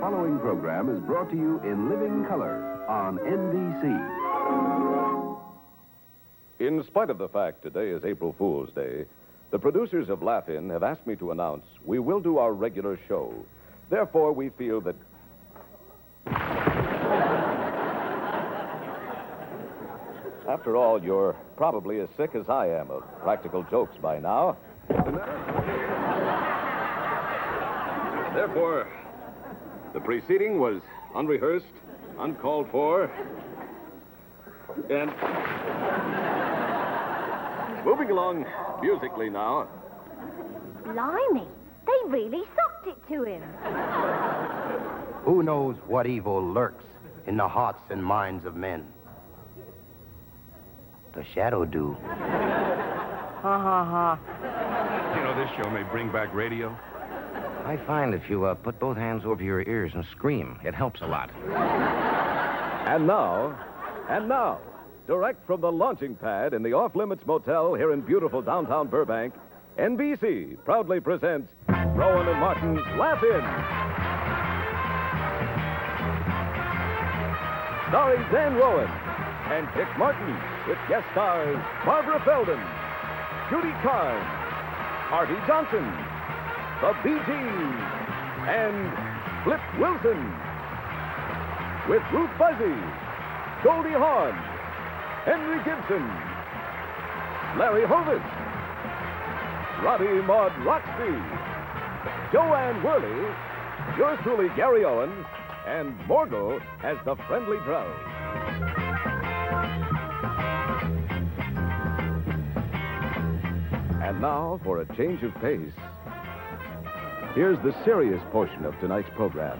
following program is brought to you in living color on NBC. In spite of the fact today is April Fool's Day, the producers of Laugh-In have asked me to announce we will do our regular show. Therefore, we feel that... After all, you're probably as sick as I am of practical jokes by now. Therefore, the preceding was unrehearsed, uncalled for, and... Moving along musically now. Blimey, they really sucked it to him. Who knows what evil lurks in the hearts and minds of men? The shadow do. Ha, ha, ha. You know, this show may bring back radio. I find if you put both hands over your ears and scream, it helps a lot. And now, direct from the launching pad in the Off Limits Motel here in beautiful downtown Burbank, NBC proudly presents Rowan and Martin's Laugh-In. Starring Dan Rowan and Dick Martin, with guest stars Barbara Feldon, Judy Carnes, Artie Johnson, the Bee Gees, and Flip Wilson. With Ruth Buzzy, Goldie Hawn, Henry Gibson, Larry Hovis, Robbie Maud Roxby, Joanne Worley, yours truly, Gary Owens, and Morgul as the friendly drow. And now, for a change of pace, here's the serious portion of tonight's program.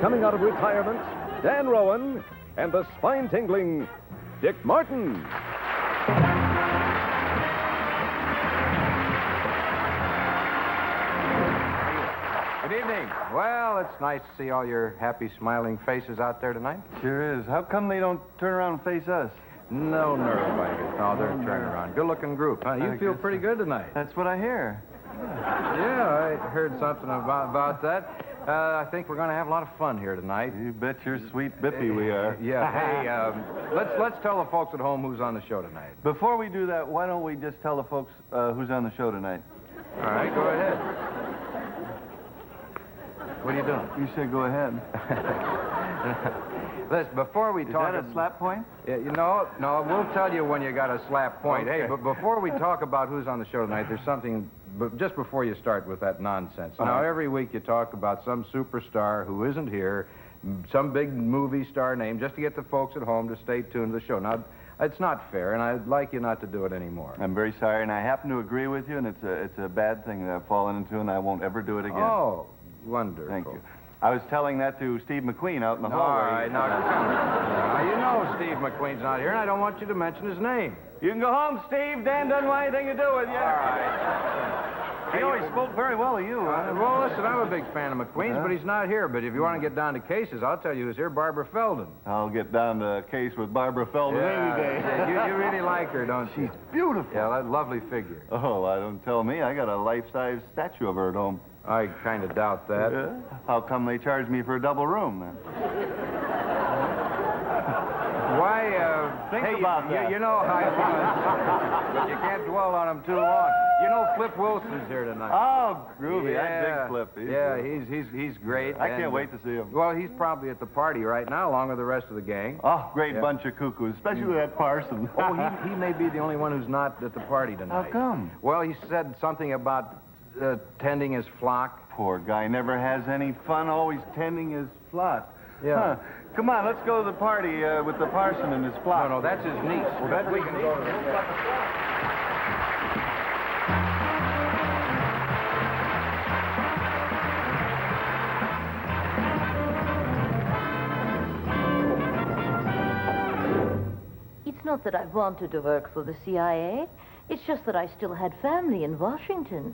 Coming out of retirement, Dan Rowan and the spine-tingling Dick Martin. Good evening. Well, it's nice to see all your happy, smiling faces out there tonight. Sure is. How come they don't turn around and face us? No nerve, I guess. No, they're turning around. Good-looking group, huh? You feel pretty good tonight. That's what I hear. Yeah, I heard something about that. I think we're going to have a lot of fun here tonight. You bet your sweet bippy we are. Yeah. Hey, let's tell the folks at home who's on the show tonight. Before we do that, why don't we just tell the folks who's on the show tonight? All right, go ahead. What are you doing? You said go ahead. Listen, before we talk... Is that a slap point? Yeah, no, we'll tell you when you got a slap point. Okay. Hey, but before we talk about who's on the show tonight, there's something... But just before you start with that nonsense. Now, every week you talk about some superstar who isn't here, some big movie star name, just to get the folks at home to stay tuned to the show. Now, it's not fair, and I'd like you not to do it anymore. I'm very sorry, and I happen to agree with you, and it's a bad thing that I've fallen into, and I won't ever do it again. Oh, wonderful. Thank you. I was telling that to Steve McQueen out in the hallway. All right, now, you know Steve McQueen's not here, and I don't want you to mention his name. You can go home, Steve. Dan doesn't want anything to do with you. All right. He always spoke very well of you. Well, listen, I'm a big fan of McQueen's, but he's not here. But if you want to get down to cases, I'll tell you who's here, Barbara Feldon. I'll get down to a case with Barbara Feldon any day. Yeah, you really like her, don't you? She's beautiful. Yeah, that lovely figure. Oh, I don't tell me. I got a life-size statue of her at home. I kind of doubt that. Yeah? How come they charge me for a double room, then? Why, Think about that. You know how but you can't dwell on him too long. You know Flip Wilson's here tonight. Oh, groovy. I dig Flip. He's great. I can't wait to see him. Well, he's probably at the party right now, along with the rest of the gang. Oh, great bunch of cuckoos, especially that Parson. Oh, he may be the only one who's not at the party tonight. How come? Well, he said something about tending his flock. Poor guy never has any fun, always tending his flock. Yeah. Huh. Come on, let's go to the party with the parson and his flock. No, that's his niece. Well, that's we can go to It's not that I wanted to work for the CIA. It's just that I still had family in Washington.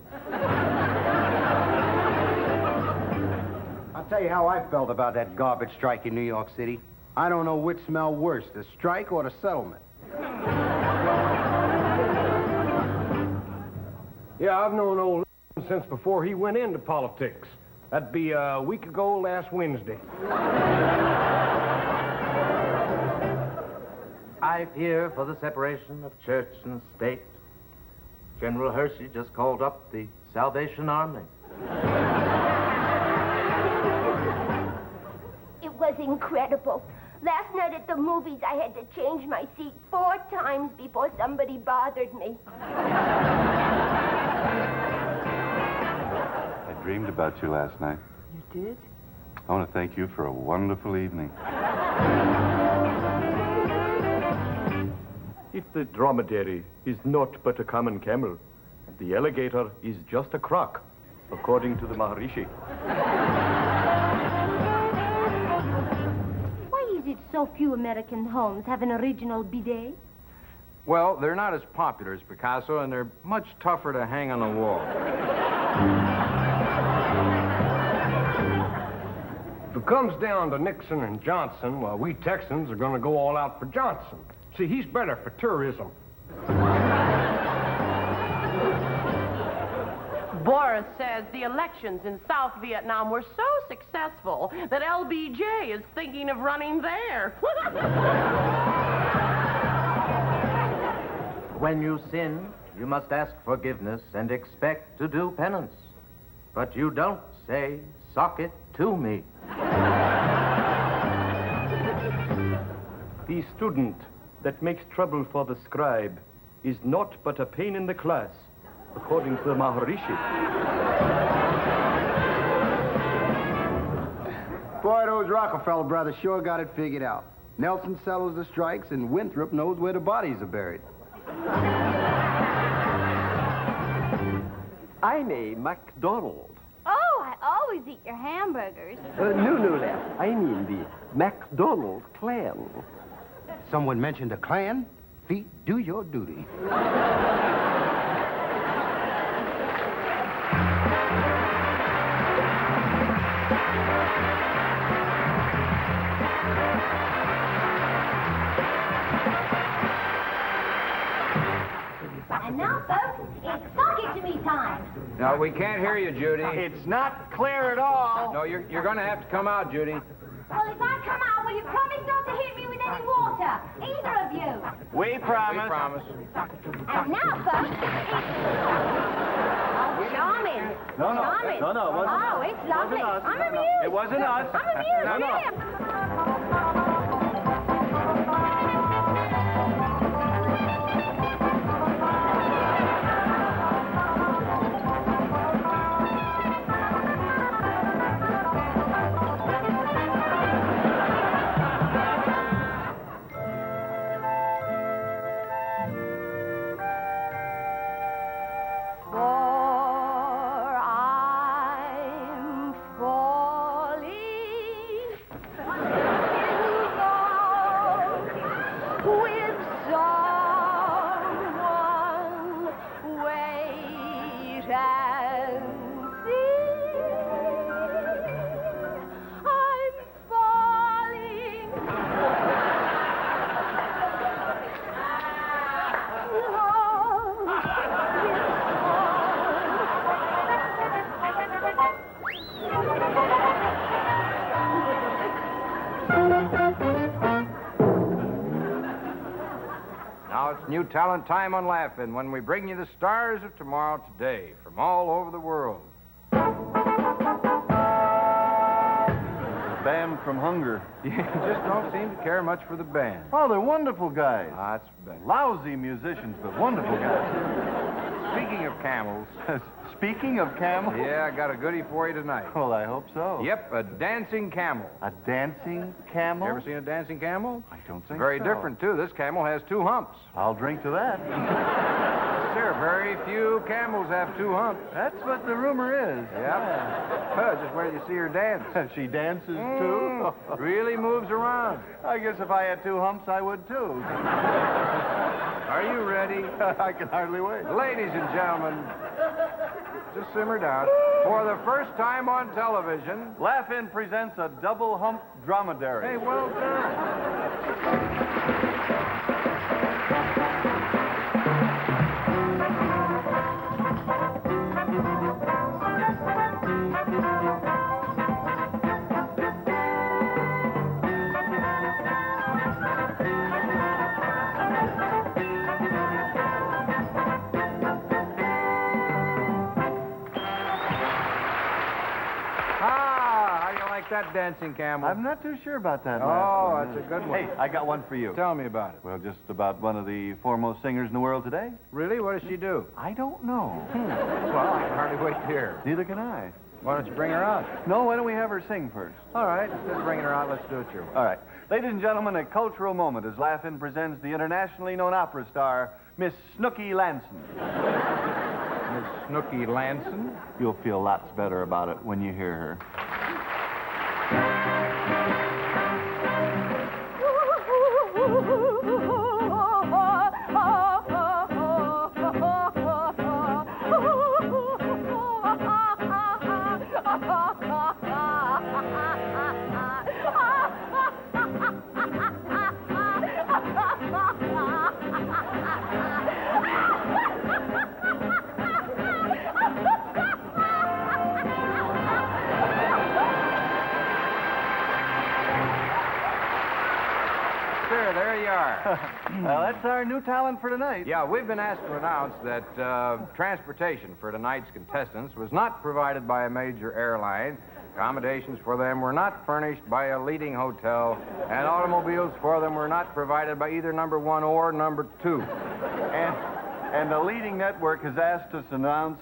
I'll tell you how I felt about that garbage strike in New York City. I don't know which smelled worse, the strike or the settlement. Yeah, I've known old since before he went into politics. That'd be a week ago last Wednesday. I fear for the separation of church and state. General Hershey just called up the Salvation Army. It was incredible. Last night at the movies, I had to change my seat 4 times before somebody bothered me. I dreamed about you last night. You did? I want to thank you for a wonderful evening. If the dromedary is not but a common camel, the alligator is just a croc, according to the Maharishi. Why is it so few American homes have an original bidet? Well, they're not as popular as Picasso, and they're much tougher to hang on the wall. If it comes down to Nixon and Johnson, well, we Texans are going to go all out for Johnson. See, he's better for tourism. Boris says the elections in South Vietnam were so successful that LBJ is thinking of running there. When you sin, you must ask forgiveness and expect to do penance. But you don't say, "Sock it to me." The student that makes trouble for the scribe is not but a pain in the class, according to the Maharishi. Boy, those Rockefeller brothers sure got it figured out. Nelson settles the strikes, and Winthrop knows where the bodies are buried. I'm a McDonald. Oh, I always eat your hamburgers. No less. I mean the McDonald clan. Someone mentioned a clan? Feet, do your duty. And now, folks, it's sock it to me time. No, we can't hear you, Judy. It's not clear at all. No, you're going to have to come out, Judy. Well, if I come out, will you promise not to hit me with any water? Either of you. We promise. We promise. And now, folks, it's... Oh, charming. No. Charming. No, it wasn't Oh, us. it's lovely. It wasn't us. I'm amused. It wasn't us. I'm amused, No. really. For I'm falling in love with someone. Wait and see. I'm falling. Now it's new talent time on Laugh-In when we bring you the stars of tomorrow today from all over the world. Bam from Hunger. You just don't seem to care much for the band. Oh, they're wonderful guys. That's better. Lousy musicians, but wonderful guys. Speaking of camels. Speaking of camels. Yeah, I got a goodie for you tonight. Well, I hope so. Yep, a dancing camel. A dancing camel? You ever seen a dancing camel? I don't think Very so. different, too. This camel has 2 humps. I'll drink to that. Sir, very few camels have 2 humps. That's what the rumor is. Yep. Just where you see her dance. She dances, too? Really moves around. I guess if I had 2 humps, I would, too. Are you ready? I can hardly wait. Ladies and gentlemen, just simmer down. For the first time on television, Laugh-In presents a double-hump dromedary. Hey, well done. that dancing camel? I'm not too sure about that Oh, last one. that's a good one. Hey, I got one for you. Tell me about it. Well, just about one of the foremost singers in the world today. Really? What does she do? I don't know. Well, I can hardly wait to hear. Neither can I. Why don't you bring her out? No, why don't we have her sing first? All right, instead of bringing her out, let's do it your way. All right. Ladies and gentlemen, a cultural moment as Laugh-In presents the internationally known opera star, Miss Snooky Lanson. Miss Snooky Lanson? You'll feel lots better about it when you hear her. Sure, there you are. Well, that's our new talent for tonight. Yeah, we've been asked to announce that transportation for tonight's contestants was not provided by a major airline. Accommodations for them were not furnished by a leading hotel, and automobiles for them were not provided by either number 1 or number 2. And the leading network has asked us to announce...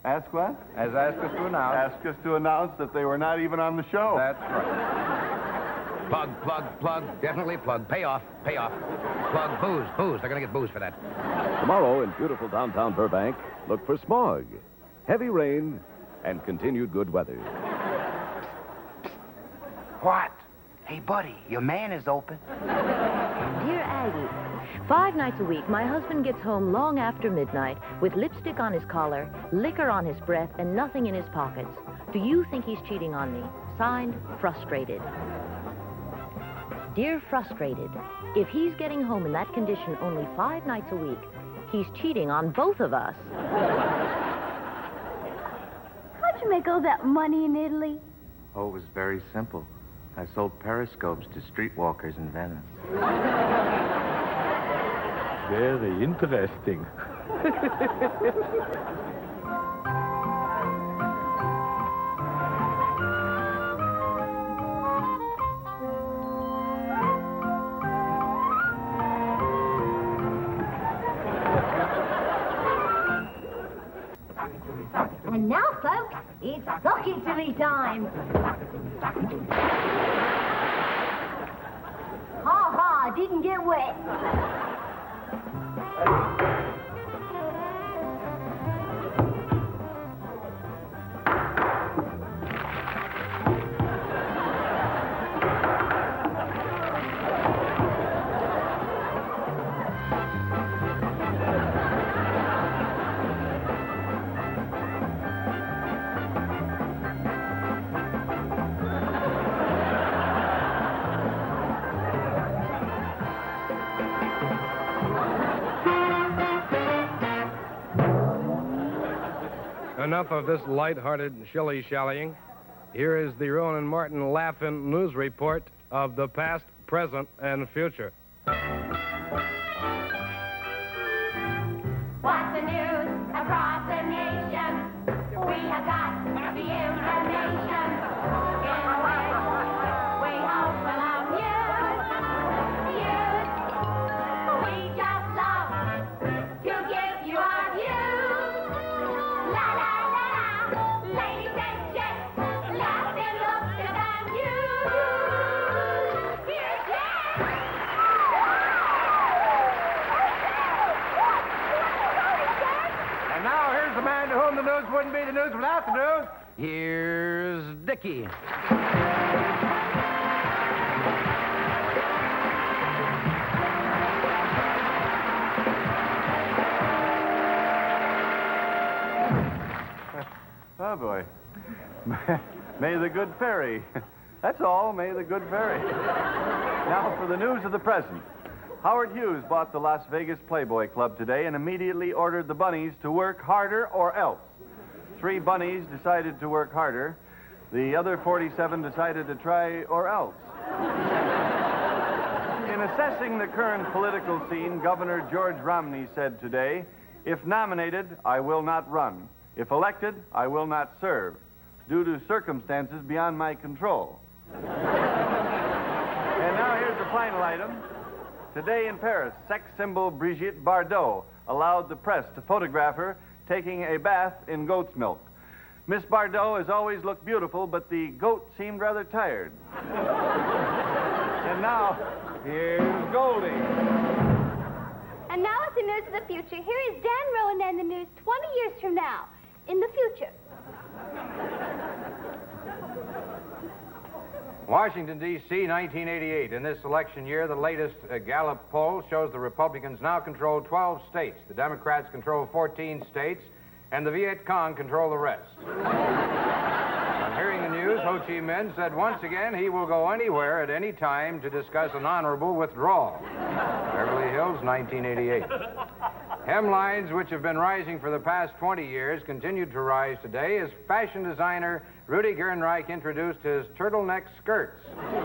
Ask what? Has asked us to announce. Asked us to announce that they were not even on the show. That's right. Plug. Definitely plug. Pay off. Plug, booze. They're going to get booze for that. Tomorrow in beautiful downtown Burbank, look for smog, heavy rain, and continued good weather. What? Hey, buddy, your man is open. Dear Aggie, 5 nights a week, my husband gets home long after midnight with lipstick on his collar, liquor on his breath, and nothing in his pockets. Do you think he's cheating on me? Signed, Frustrated. Dear Frustrated, if he's getting home in that condition only 5 nights a week, he's cheating on both of us. How'd you make all that money in Italy? Oh, it was very simple. I sold periscopes to streetwalkers in Venice. Very interesting. And now, folks, it's socket to me time. Ha, didn't get wet. Enough of this light-hearted shilly-shallying. Here is the Rowan and Martin Laugh-In news report of the past, present, and future. What's the news across the nation? We have got the information. In which we hope will amuse. We just love to give you our views. La la la la, ladies and gents, Laugh-In looks at the news. Here's And now here's the man to whom the news wouldn't be the news without the news. Here's Dickie. Oh, boy. May the good fairy. That's all. May the good fairy. Now for the news of the present. Howard Hughes bought the Las Vegas Playboy Club today and immediately ordered the bunnies to work harder or else. 3 bunnies decided to work harder. The other 47 decided to try or else. In assessing the current political scene, Governor George Romney said today, "If nominated, I will not run. If elected, I will not serve. due to circumstances beyond my control. And now here's the final item. Today in Paris, sex symbol Brigitte Bardot allowed the press to photograph her taking a bath in goat's milk. Miss Bardot has always looked beautiful, but the goat seemed rather tired. And now, here's Goldie. And now with the news of the future, here is Dan Rowan and the news 20 years from now, in the future. Washington, D.C., 1988. In this election year, the latest Gallup poll shows the Republicans now control 12 states. The Democrats control 14 states, and the Viet Cong control the rest. On hearing the news, Ho Chi Minh said once again he will go anywhere at any time to discuss an honorable withdrawal. Beverly Hills, 1988. Hemlines, which have been rising for the past 20 years, continued to rise today as fashion designer Rudy Gernreich introduced his turtleneck skirts. Well,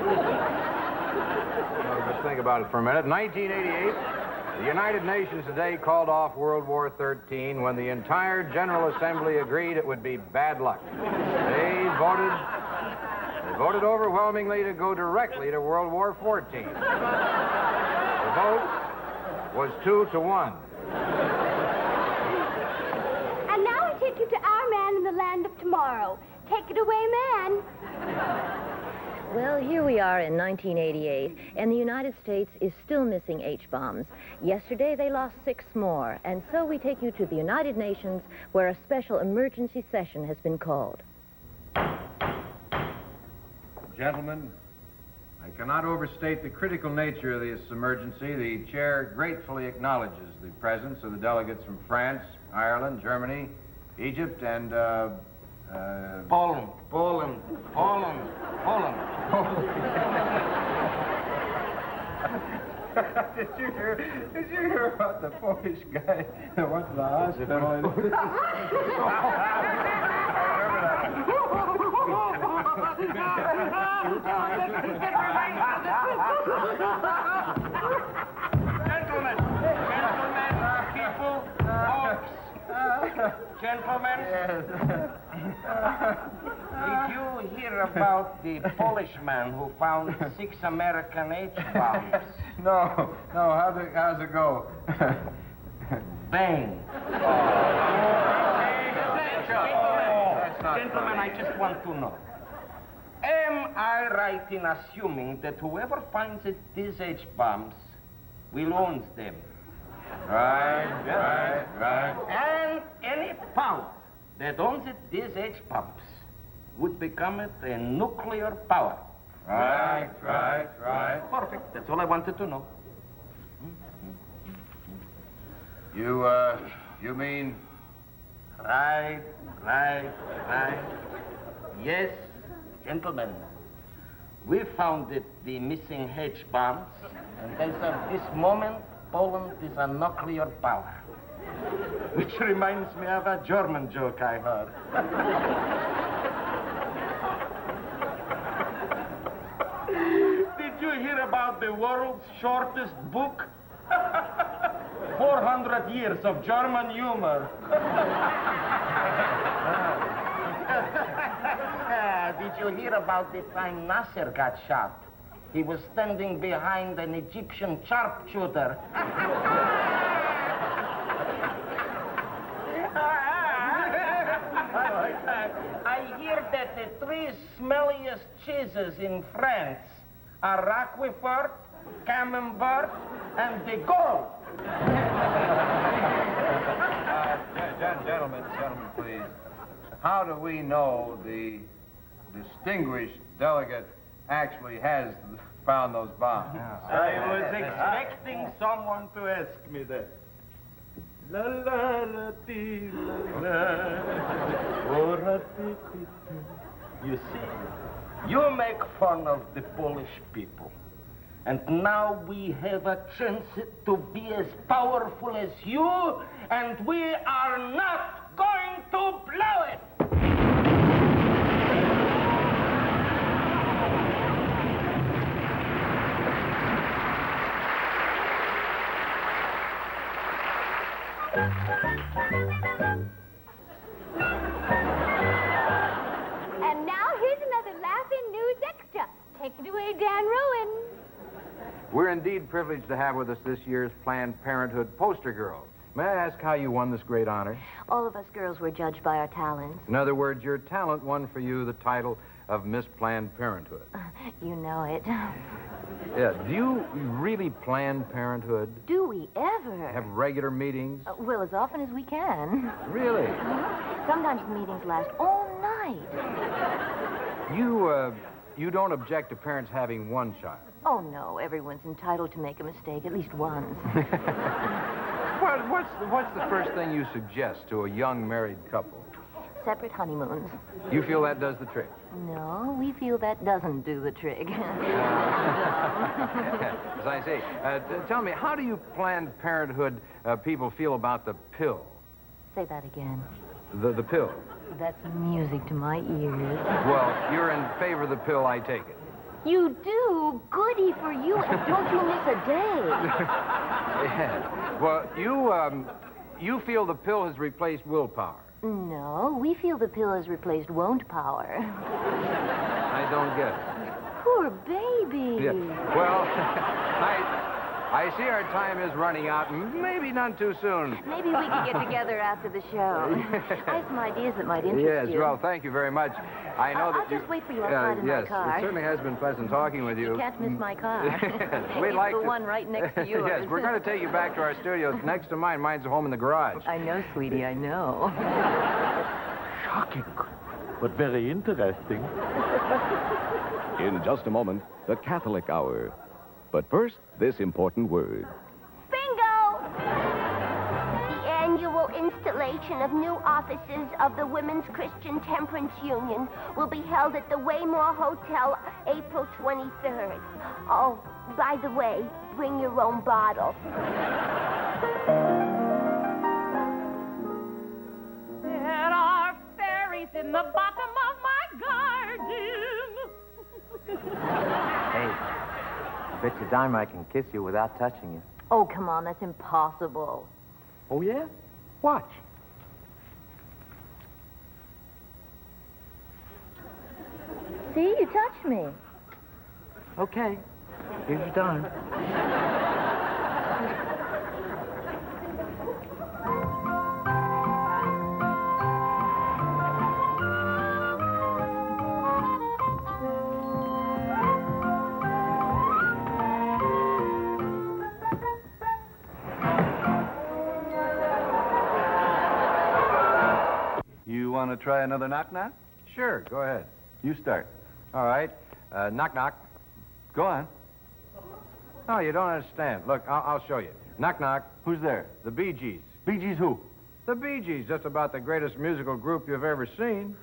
just think about it for a minute. 1988, the United Nations today called off World War XIII when the entire General Assembly agreed it would be bad luck. They voted overwhelmingly to go directly to World War XIV. The vote was 2-1. And now I take you to our man in the land of tomorrow. Take it away, man. Well, here we are in 1988, and the United States is still missing H-bombs. Yesterday, they lost 6 more, and so we take you to the United Nations, where a special emergency session has been called. Gentlemen, I cannot overstate the critical nature of this emergency. The chair gratefully acknowledges the presence of the delegates from France, Ireland, Germany, Egypt, and, Poland. Did you hear about the Polish guy that went to the hospital? Gentlemen, did you hear about the Polishman who found 6 American H-bombs? No. How's it go? Bang. Gentlemen, I just want to know. Am I right in assuming that whoever finds these H-bombs will own them? Right. And any power that owns these H-bombs would become a nuclear power. Right. Perfect. That's all I wanted to know. You mean? Right. Yes, gentlemen. We found the missing H-bombs, and as of this moment, Poland is a nuclear power. Which reminds me of a German joke I heard. Did you hear about the world's shortest book? 400 years of German humor. Did you hear about the time Nasser got shot? He was standing behind an Egyptian sharpshooter. I hear that the 3 smelliest cheeses in France are Roquefort, Camembert, and de Gaulle. Gentlemen, please. How do we know the distinguished delegate actually has found those bombs? I was expecting someone to ask me that. La la la ti la la. Ora ti ti ti. You see, you make fun of the Polish people. And now we have a chance to be as powerful as you, and we are not going to blow it. We're indeed privileged to have with us this year's Planned Parenthood poster girl. May I ask how you won this great honor? All of us girls were judged by our talents. In other words, your talent won for you the title of Miss Planned Parenthood. You know it. Yeah, do you really plan Parenthood? Do we ever? Have regular meetings? Well, as often as we can. Really? Sometimes the meetings last all night. You don't object to parents having one child? Oh, no. Everyone's entitled to make a mistake at least once. What's the first thing you suggest to a young married couple? Separate honeymoons. You feel that does the trick? No, we feel that doesn't do the trick. As I say, tell me, how do you Planned Parenthood people feel about the pill? Say that again. The pill. That's music to my ears. Well, you're in favor of the pill, I take it. You do? Goody for you, and don't you miss a day. Yeah. Well, you feel the pill has replaced willpower. No, we feel the pill has replaced won't power. I don't get it. Poor baby. Yeah. Well, I see our time is running out. Maybe none too soon. Maybe we could get together after the show. I have some ideas that might interest yes, you. well, thank you very much. I know that I'll just wait for you outside in my car. Yes, it certainly has been pleasant talking with you. You can't miss my car. We'd it's like the to... one right next to yours. Yes, we're going to take you back to our studio. It's next to mine. Mine's home in the garage. I know, sweetie, I know. Shocking, but very interesting. In just a moment, the Catholic Hour. But first, this important word. Bingo! The annual installation of new offices of the Women's Christian Temperance Union will be held at the Waymore Hotel April 23rd. Oh, by the way, bring your own bottle. There are fairies in the bottom of my garden. Hey, bet you dime I can kiss you without touching you. Oh, come on, that's impossible. Oh, yeah? Watch. See, you touched me. Okay. Here's your dime. You want to try another knock-knock? Sure, go ahead. You start. All right. Knock-knock. Go on. No, you don't understand. Look, I'll show you. Knock-knock. Who's there? The Bee Gees. Bee Gees who? The Bee Gees, just about the greatest musical group you've ever seen.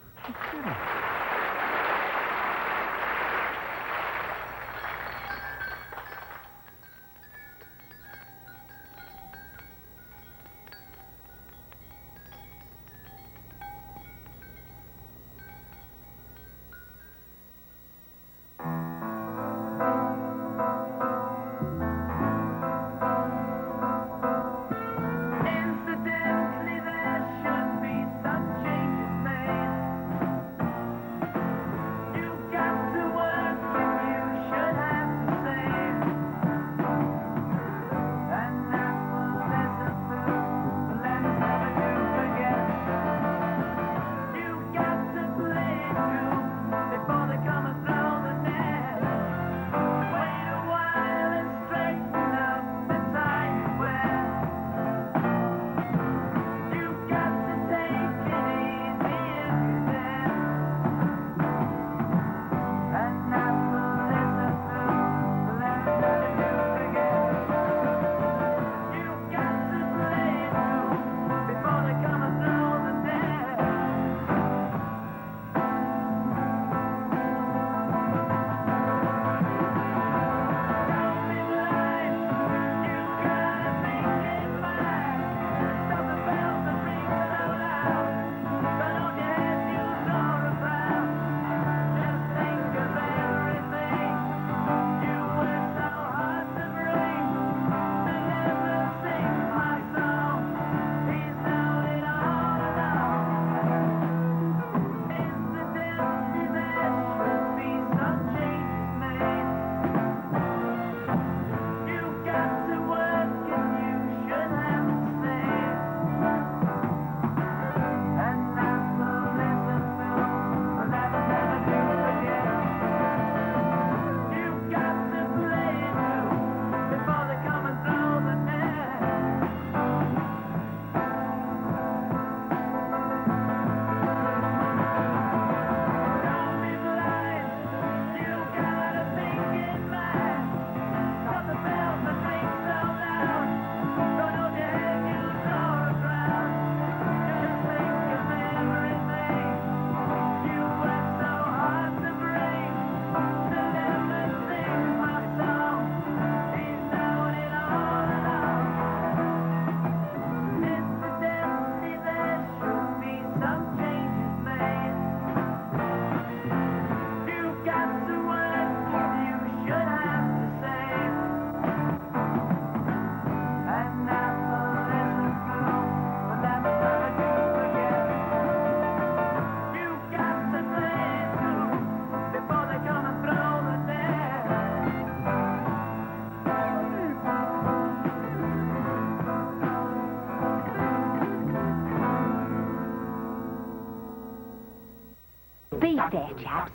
there, chaps.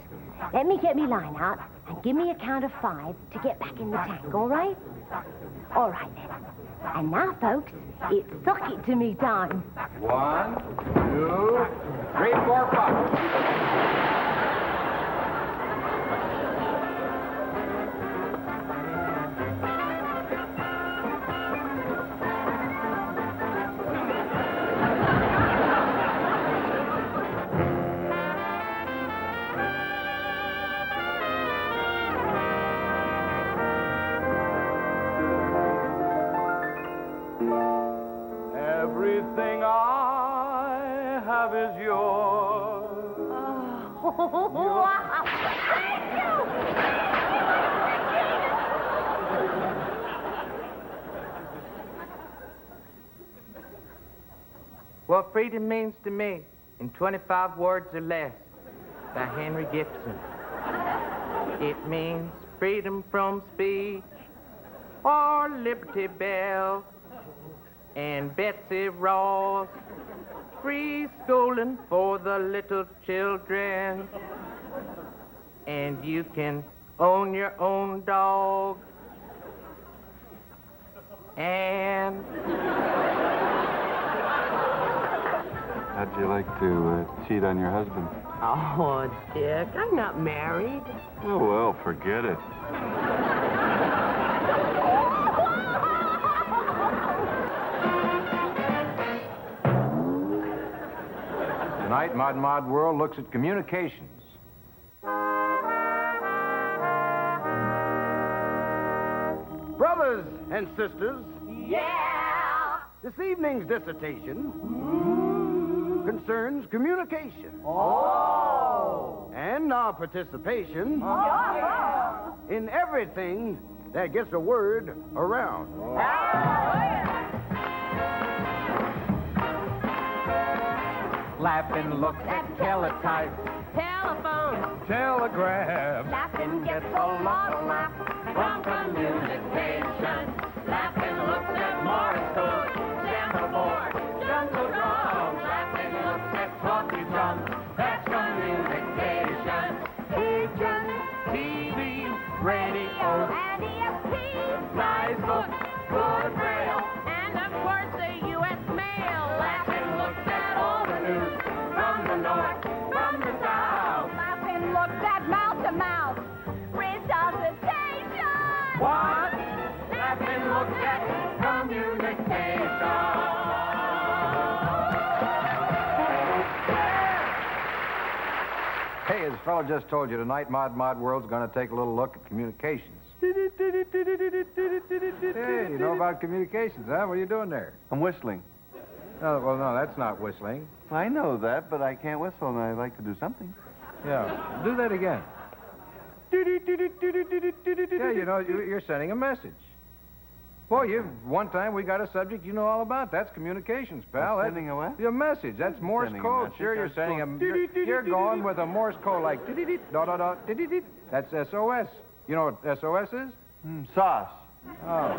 Let me get me line out and give me a count of 5 to get back in the tank, all right? All right, then. And now, folks, it's suck it to me time. 1, 2, 3, 4, 5. Everything I have is yours. What freedom means to me in 25 words or less by Henry Gibson. It means freedom from speech or Liberty Bell and Betsy Ross, free schooling for the little children, and you can own your own dog, and... How'd you like to cheat on your husband? Oh, Dick, I'm not married. Oh, well, forget it. Tonight, Mod World looks at communications. Brothers and sisters, Yeah! this evening's dissertation concerns communication. Oh! And our participation in everything that gets a word around. Laughing looks at teletype. Telephone. Telegraph. Laughing gets a lot of laugh from communication. Laughing looks at Morse code, semaphore, jungle drums. Laughing looks at talkie drums. That's communication. Pigeon, TV, radio, and ESP, nice books, good rail, and of course the U.S. mail. Laughing looks at all the news from the north, from the south. Laughing looks at mouth to mouth resuscitation. What? Laughing looks at communication. Hey, as the fellow just told you, tonight Mod World's going to take a little look at communications. Hey, you know about communications, huh? What are you doing there? I'm whistling. Oh, well, no, that's not whistling. I know that, but I can't whistle, and I like to do something. Yeah, do that again. Yeah, you know, you're sending a message. Boy, one time we got a subject you know all about. That's communications, pal. Sending a what? A message. That's Morse Sending a code. message. Sure, you're That's sending called- you're going with a Morse code like That's SOS. You know what SOS is? Sauce. Oh.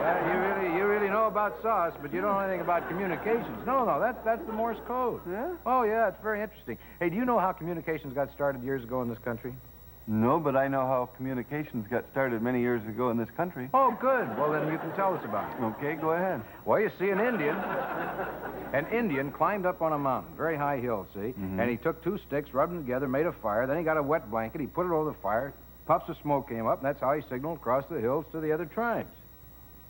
Yeah, you really know about sauce, but you don't know anything about communications. No, that's the Morse code. Yeah? Oh, yeah, it's very interesting. Hey, do you know how communications got started years ago in this country? No, but I know how communications got started many years ago in this country. Oh, good. Well, then you can tell us about it. Okay, go ahead. Well, you see, an Indian climbed up on a mountain, very high hill, see? Mhm. And he took 2 sticks, rubbed them together, made a fire. Then he got a wet blanket. He put it over the fire. Puffs of smoke came up, and that's how he signaled across the hills to the other tribes.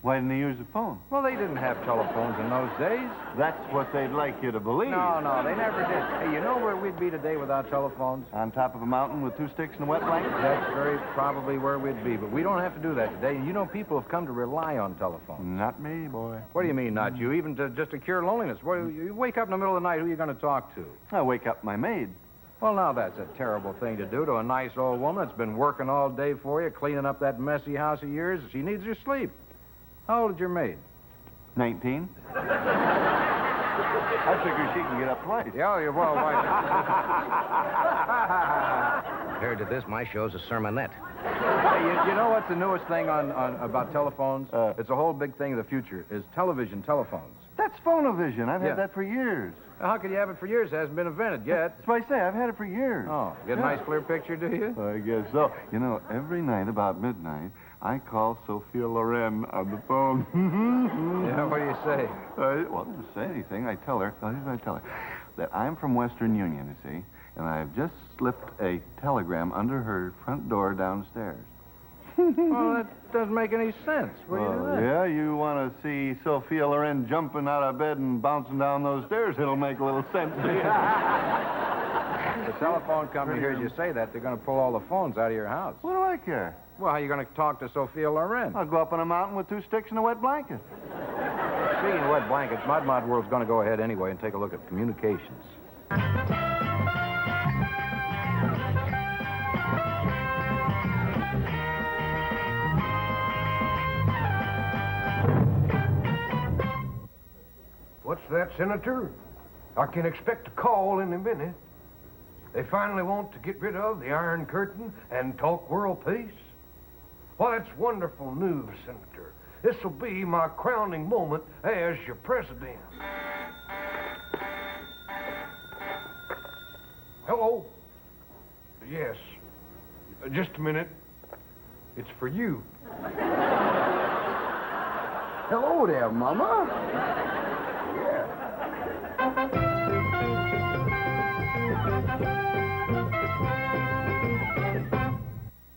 Why didn't they use a phone? Well, they didn't have telephones in those days. That's what they'd like you to believe. No, they never did. Hey, you know where we'd be today without telephones? On top of a mountain with 2 sticks and a wet blanket? That's very probably where we'd be, but we don't have to do that today. You know, people have come to rely on telephones. Not me, boy. What do you mean, not you? Even just to cure loneliness. What, you wake up in the middle of the night, who are you going to talk to? I wake up my maid. Well, now, that's a terrible thing to do to a nice old woman that's been working all day for you, cleaning up that messy house of yours. She needs her sleep. How old is your maid? 19. I figure she can get up twice. Yeah, well, why? Compared to this, my show's a sermonette. Hey, you know what's the newest thing on about telephones? It's a whole big thing of the future, is television telephones. That's Phonovision. I've Yeah. had that for years. How could you have it for years? It hasn't been invented yet. That's what I say. I've had it for years. Oh, get a nice clear picture, do you? I guess so. You know, every night about midnight, I call Sophia Loren on the phone. Yeah, what do you say? Well, I don't say anything. I tell her, here's what I tell her, that I'm from Western Union, you see, and I've just slipped a telegram under her front door downstairs. Well, that doesn't make any sense. What do you do that? Yeah, you want to see Sophia Loren jumping out of bed and bouncing down those stairs, it'll make a little sense to you. The telephone company hears you say that, they're going to pull all the phones out of your house. What do I care? Well, how are you going to talk to Sophia Loren? I'll go up on a mountain with 2 sticks and a wet blanket. Speaking of wet blankets, Mod World's going to go ahead anyway and take a look at communications. What's that, Senator? I can expect a call in a minute. They finally want to get rid of the Iron Curtain and talk world peace? Well, that's wonderful news, Senator. This will be my crowning moment as your president. Hello? Yes. Just a minute. It's for you. Hello there, Mama.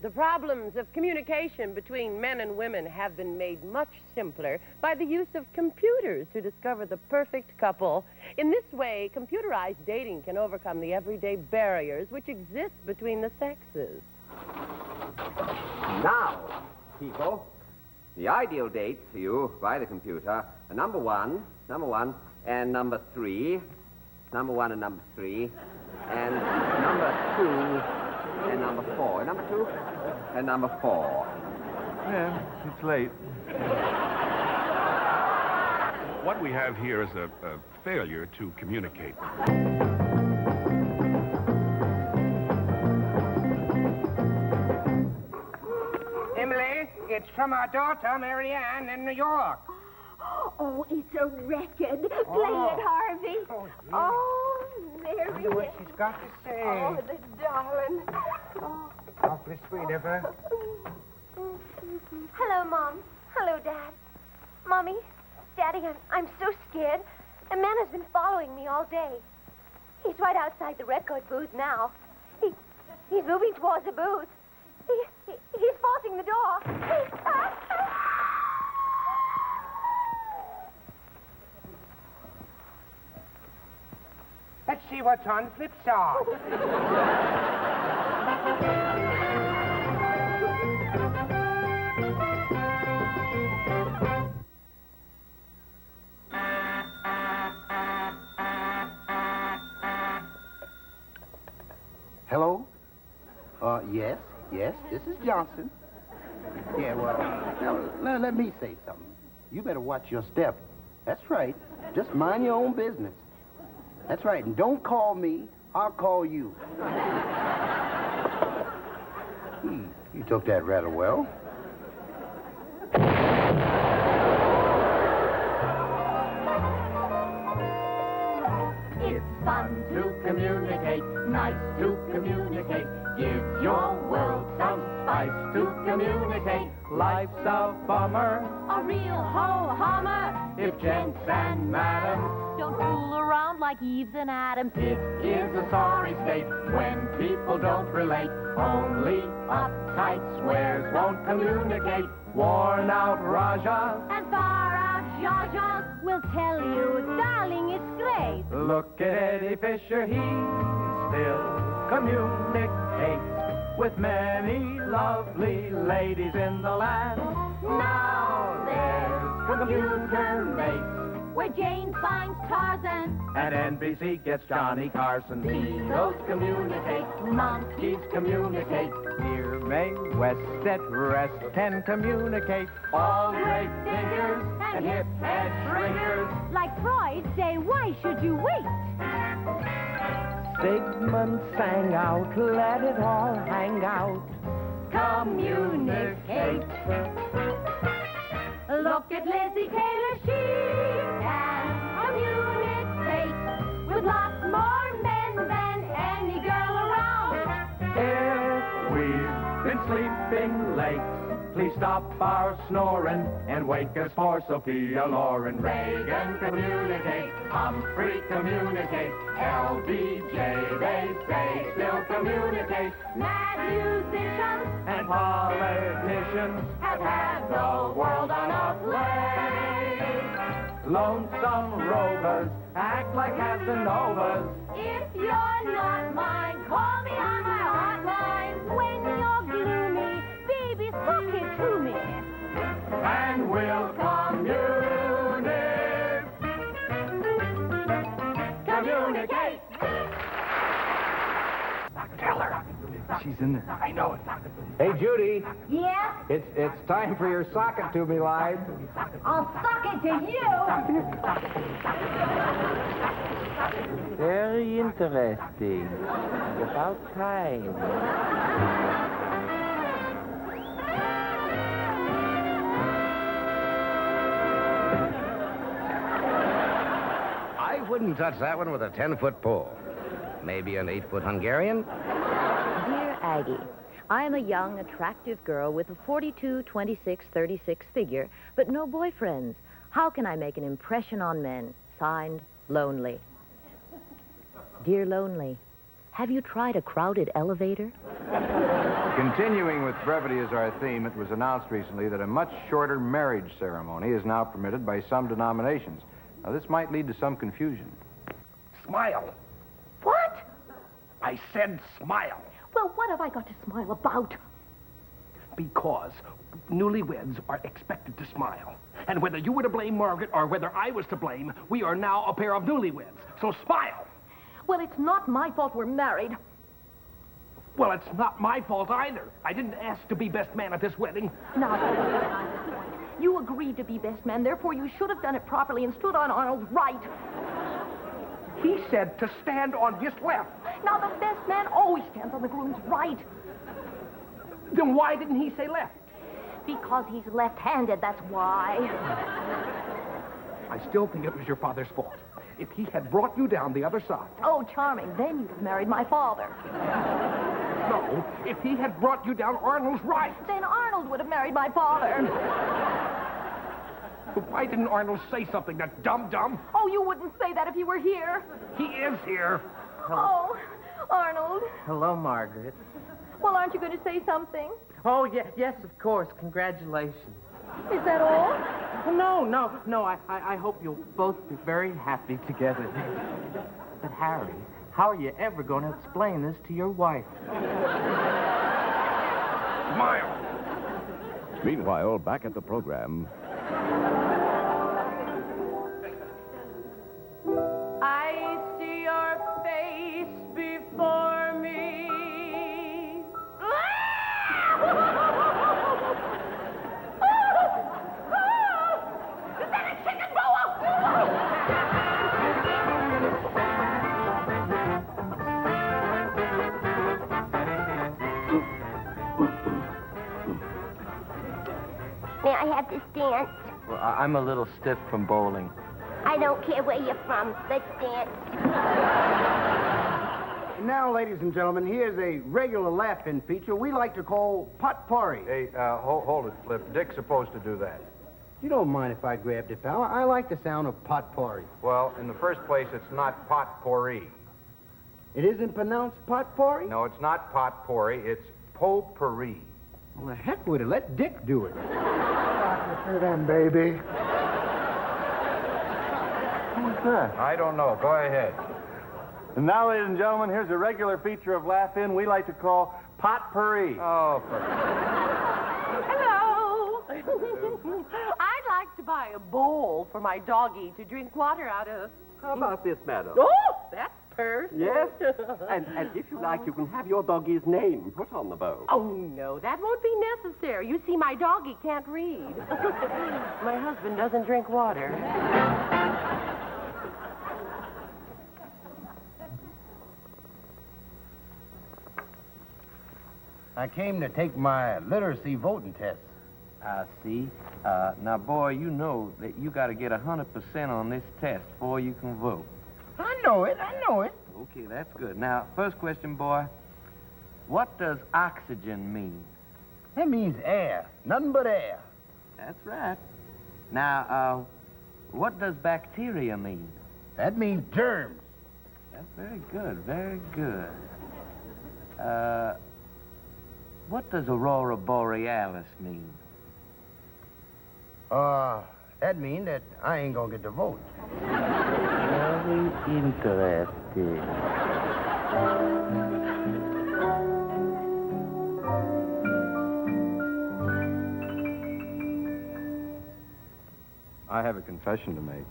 The problems of communication between men and women have been made much simpler by the use of computers to discover the perfect couple. In this way, computerized dating can overcome the everyday barriers which exist between the sexes. Now, people, the ideal dates for you by the computer are number one, and number 3, number 1 and number 3, and number 2 and number 4, number 2 and number 4. Yeah, it's late. What we have here is a failure to communicate. Emily, it's from our daughter, Marianne, in New York. Oh, it's a record. Play it, Oh. Harvey. Oh, Mary. Wonder what she's got to say. Oh, the darling. Oh. Awfully sweet of her. Hello, Mom. Hello, Dad. Mommy, Daddy, I'm so scared. A man has been following me all day. He's right outside the record booth now. He's moving towards the booth. He's forcing the door. Let's see what's on the flip side. Hello? Yes, this is Johnson. Yeah, well, now let me say something. You better watch your step. That's right. Just mind your own business. That's right, and don't call me. I'll call you. You took that rather well. It's fun to communicate, nice to communicate. Gives your world some spice to communicate. Life's a bummer, A real ho-hummer. if gents and madams. Don't fool around like Eves and Adams. It is a sorry state when people don't relate. Only uptight swears won't communicate. Worn out Rajas And far out Zsa-Zsas will tell you, darling, it's great. Look at Eddie Fisher, he still communicates with many lovely ladies in the land. Now there's Computer Mates, Where Jane finds Tarzan. and NBC gets Johnny Carson. Beagles communicate, monkeys communicate. Dear Mae West at rest can communicate. All great figures and hip head shrinkers. Like Freud, say, why should you wait? Sigmund sang out, let it all hang out. Communicate. Look at Lizzie Taylor, she can sleeping late. Please stop our snoring and wake us for Sophia Loren. Reagan communicate, Humphrey communicate, LBJ they say still communicate. Mad musicians And politicians have had the world on a play. Lonesome rovers act like Casanovas. If you're not mine, call me on my hotline. When you're gloomy, baby, suck it to me. And we'll communicate. Tell her. She's in there. I know it. Hey, Judy, Yeah? it's time for your socket to be live. I'll suck it to you. Very interesting. About time. I wouldn't touch that one with a 10-foot pole. Maybe an 8-foot Hungarian? Dear Aggie, I am a young, attractive girl with a 42, 26, 36 figure, but no boyfriends. How can I make an impression on men? Signed, Lonely. Dear Lonely, have you tried a crowded elevator? Continuing with brevity as our theme, it was announced recently that a much shorter marriage ceremony is now permitted by some denominations. Now, this might lead to some confusion. Smile. What? I said smile. Well, what have I got to smile about? Because newlyweds are expected to smile. And whether you were to blame Margaret or whether I was to blame, we are now a pair of newlyweds. So smile. Well, it's not my fault we're married. Well, it's not my fault either. I didn't ask to be best man at this wedding. Now, you agreed to be best man, therefore you should have done it properly and stood on Arnold's right. He said to stand on his left. Now, the best man always stands on the groom's right. Then why didn't he say left? Because he's left-handed, that's why. I still think it was your father's fault. If he had brought you down the other side. Oh, charming. Then you'd have married my father. No, if he had brought you down Arnold's right. Then Arnold would have married my father. But why didn't Arnold say something, that dumb? Oh, you wouldn't say that if he were here. He is here. Oh, Arnold. Hello, Margaret. Well, aren't you going to say something? Oh, yes, of course. Congratulations. Is that all? No. I hope you'll both be very happy together. But, Harry, how are you ever going to explain this to your wife? Smile. Meanwhile, back at the program. I see your face before me. Is that a chicken boa? May I have this dance? Well, I'm a little stiff from bowling. I don't care where you're from. Let's dance. Now, ladies and gentlemen, here's a regular laugh-in feature we like to call potpourri. Hey, hold it, Flip. Dick's supposed to do that. You don't mind if I grabbed it, pal. I like the sound of potpourri. Well, in the first place, it's not potpourri. It isn't pronounced potpourri? No, it's not potpourri. It's potpourri. Well, the heck with it. Let Dick do it. For them, baby. Who's that? I don't know. Go ahead. And now, ladies and gentlemen, here's a regular feature of Laugh-In we like to call potpourri. Oh, for... Hello. I'd like to buy a bowl for my doggie to drink water out of. How about this, madam? Oh, that's perfect. Yes? And if you like, you can have your doggie's name put on the bowl. Oh, no, that won't be necessary. You see, my doggie can't read. My husband doesn't drink water. I came to take my literacy voting test. I see. Now, boy, you know that you got to get 100% on this test before you can vote. I know it. Okay, that's good. Now, first question, boy. What does oxygen mean? That means air. Nothing but air. That's right. Now, what does bacteria mean? That means germs. That's very good, very good. What does aurora borealis mean? That means that I ain't gonna get the vote. Very interesting. I have a confession to make.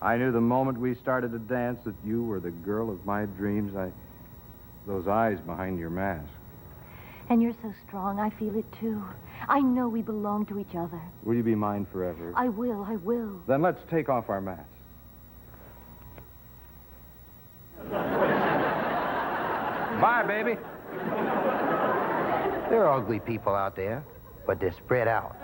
I knew the moment we started to dance that you were the girl of my dreams. Those eyes behind your mask. And you're so strong, I feel it too. I know we belong to each other. Will you be mine forever? I will, I will. Then let's take off our masks. Bye, baby. There are ugly people out there, but they're spread out.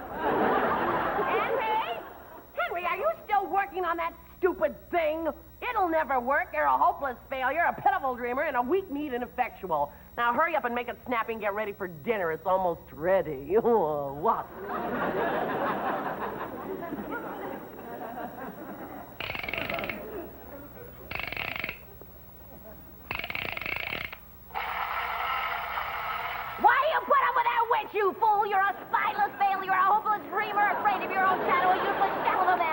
Henry, are you still working on that stupid thing? It'll never work. You're a hopeless failure, a pitiful dreamer, and a weak-kneed ineffectual. Now hurry up and make it snappy and get ready for dinner. It's almost ready. Oh, what? Why do you put up with that witch, you fool? You're a spineless failure, a hopeless dreamer, afraid of your own shadow, a useless devil of them.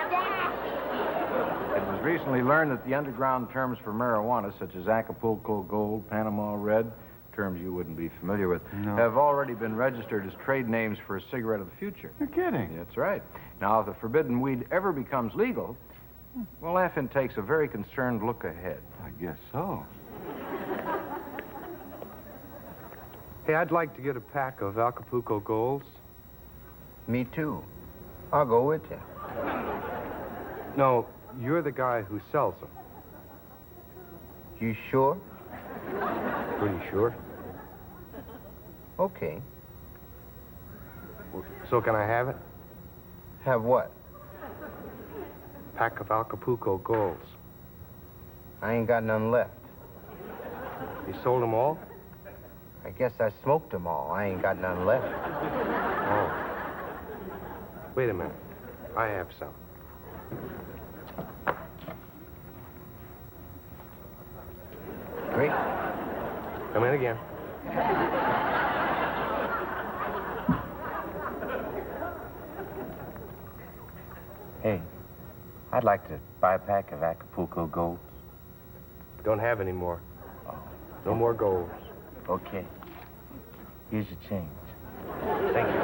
It was recently learned that the underground terms for marijuana, such as Acapulco Gold, Panama Red, terms you wouldn't be familiar with, have already been registered as trade names for a cigarette of the future. You're kidding. That's right. Now, if the forbidden weed ever becomes legal, well, Laugh-In takes a very concerned look ahead. I guess so. Hey, I'd like to get a pack of Acapulco Golds. Me too. I'll go with you. No, you're the guy who sells them. You sure? Pretty sure. Okay. So can I have it? Have what? Pack of Acapulco Golds. I ain't got none left. You sold them all? I guess I smoked them all. I ain't got none left. Oh. Wait a minute. I have some. Great. Come in again. Hey, I'd like to buy a pack of Acapulco Golds. Don't have any more. No more golds. Okay. Here's your change. Thank you.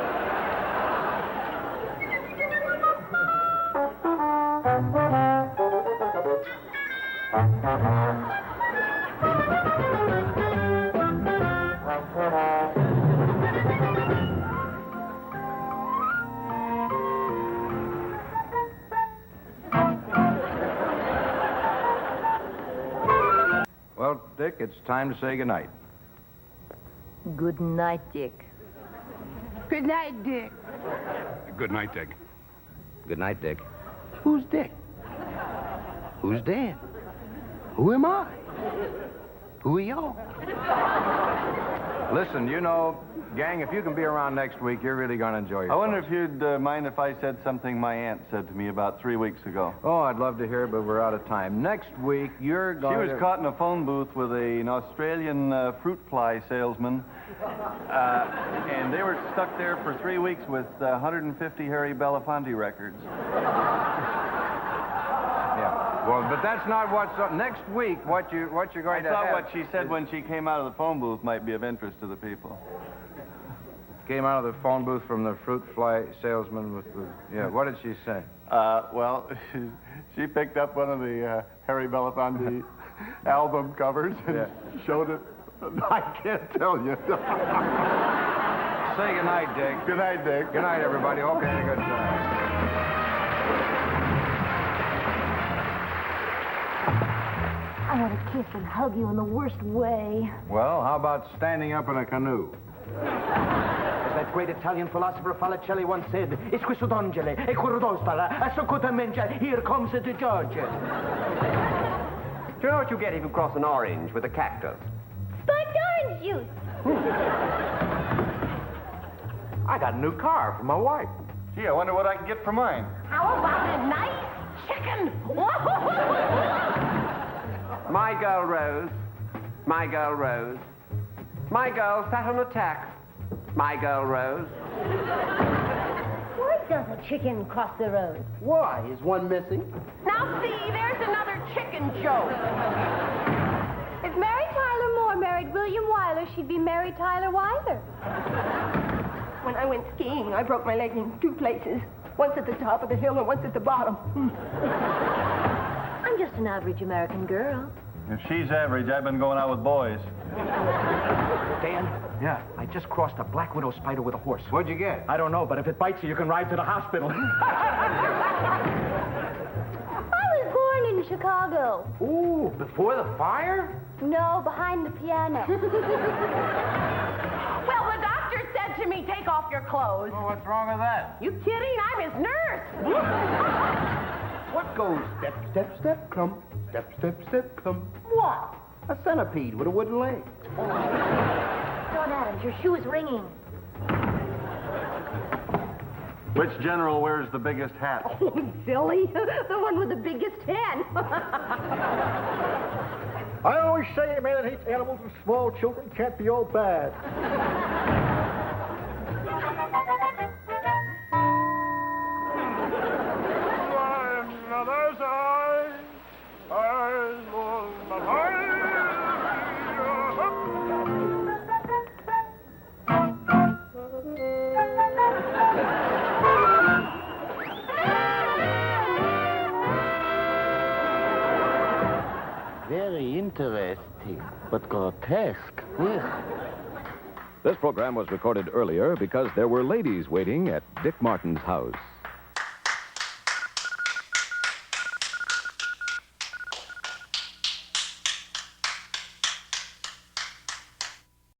Well, Dick, it's time to say goodnight. Good night, Dick. Good night, Dick. Good night, Dick. Good night, Dick. Who's Dick? Who's Dan? Who am I? Who are y'all? Listen, you know, gang, if you can be around next week, you're really going to enjoy yourself. I wonder if you'd mind if I said something my aunt said to me about 3 weeks ago. Oh, I'd love to hear it, but we're out of time. Next week, you're going She was caught in a phone booth with an Australian fruit fly salesman, and they were stuck there for 3 weeks with 150 Harry Belafonte records. Yeah. Well, but that's not what's up. Next week, what you're going to have... I thought what she said when she came out of the phone booth might be of interest to the people. Came out of the phone booth from the fruit fly salesman with the... Yeah, what did she say? Well, she picked up one of the Harry Belafonte album covers and showed it. I can't tell you. Say goodnight, Dick. Good night, Dick. Good night, everybody. Hope you had a good time. I want to kiss and hug you in the worst way. Well, how about standing up in a canoe? As that great Italian philosopher Falicelli once said, "Es questo d'angele, e corrodostala, a socota menja, here comes the George." Do you know what you get if you cross an orange with a cactus? Spiked orange juice. I got a new car for my wife. Gee, I wonder what I can get for mine. How about a nice chicken? My girl Rose. My girl Rose. My girl sat on a tack. My girl Rose. Why does a chicken cross the road? Why? Is one missing? Now see, there's another chicken joke. If Mary Tyler Moore married William Wyler, she'd be Mary Tyler Wyler. When I went skiing, I broke my leg in 2 places. Once at the top of the hill and once at the bottom. I'm just an average American girl. If she's average, I've been going out with boys. Dan? Yeah? I just crossed a black widow spider with a horse. What'd you get? I don't know, but if it bites you, you can ride to the hospital. I was born in Chicago. Ooh, before the fire? No, behind the piano. Well, the doctor said to me, take off your clothes. Oh, what's wrong with that? You kidding? I'm his nurse. What goes step, step, step, clump, step, step, step, clump? What? A centipede with a wooden leg. John Adams, your shoe is ringing. Which general wears the biggest hat? Oh, silly. The one with the biggest head. I always say a man that hates animals and small children can't be all bad. Very interesting, but grotesque. This program was recorded earlier because there were ladies waiting at Dick Martin's house.